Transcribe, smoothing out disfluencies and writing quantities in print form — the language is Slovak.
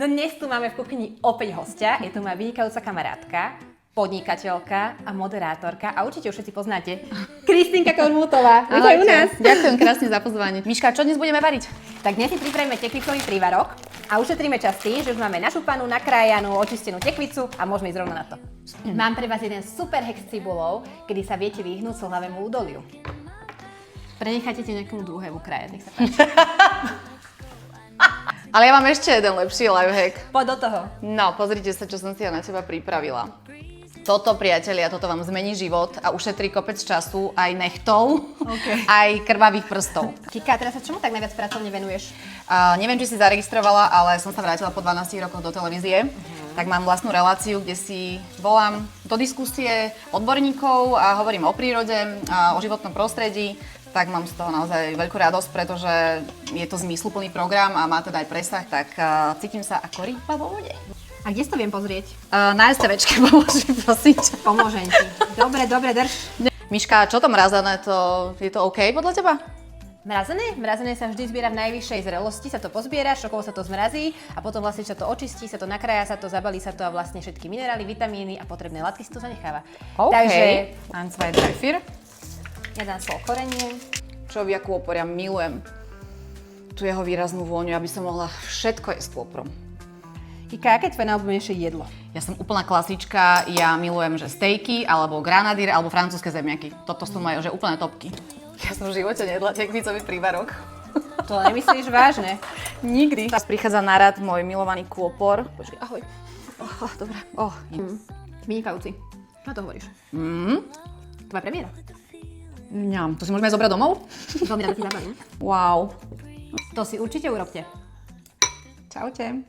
Dnes tu máme v kuchyni opäť hostia. Je tu moja vynikajúca kamarátka, podnikateľka a moderátorka a určite už všetci poznáte Kristýnka Kormútová. Vítaj u nás. Ďakujem krásne za pozvanie. Miška, čo dnes budeme variť? Tak dnes si pripravíme tekvicový prívarok a ušetríme čas tým, že už máme našúpanú, nakrájanú, očistenú tekvicu a môžeme ísť rovno na to. Mám pre vás jeden super hack s cibulou, kedy sa viete vyhnúť slhavému údoliu. Prenechajte ti nejakému druhému krajať, nech sa páči. Ale ja mám ešte jeden lepší lifehack. Poď do toho. No, pozrite sa, čo som si ja na teba pripravila. Toto, priatelia, toto vám zmení život a ušetrí kopec času, aj nechtov, aj krvavých prstov. Kika, teraz sa čomu tak najviac pracovne venuješ? Neviem, či si zaregistrovala, ale som sa vrátila po 12 rokoch do televízie. Tak mám vlastnú reláciu, kde si volám do diskusie odborníkov a hovorím o prírode, o životnom prostredí. Tak mám z toho naozaj veľkú radosť, pretože je to zmysluplný program a má teda aj presah, tak cítim sa ako ryba vo vode. A kde si to viem pozrieť? Na STVčke pomôžem, prosím ťa. Pomôžem ti. Dobre, drž. Miška, čo to mrazané, je to OK podľa teba? Mrazené? Mrazené sa vždy zbiera v najvyššej zrelosti, sa to pozbiera, šokovo sa to zmrazí a potom vlastne sa to očistí, sa to nakrája, sa to zabalí sa to a vlastne všetky minerály, vitamíny a potrebné látky si to zanecháva. OK. Takže 1, 2, 3, 4. ja dám sol korenie. Čo ja kôpor, ja milujem tú jeho výraznú vôňu, aby som mohla všetko jesť kôprom. Kika, aké je tvoje najobľúbenejšie jedlo? Ja som úplná klasička, ja milujem, že stejky, alebo granadír, alebo francúzske zemiaky. Toto sú moje, že úplné topky. Ja som v živote nejedla tekvicový prívarok. To nemyslíš vážne? Nikdy. Teraz prichádza na rad môj milovaný kôpor. Počkaj, ahoj. Dobre. Vynikajúci. Čo to hovoríš? Tvoja premiéra. Mňam. To si môžeme aj zobrať domov? Veľmi rada si zabalím. Wow. To si určite urobte. Čaute.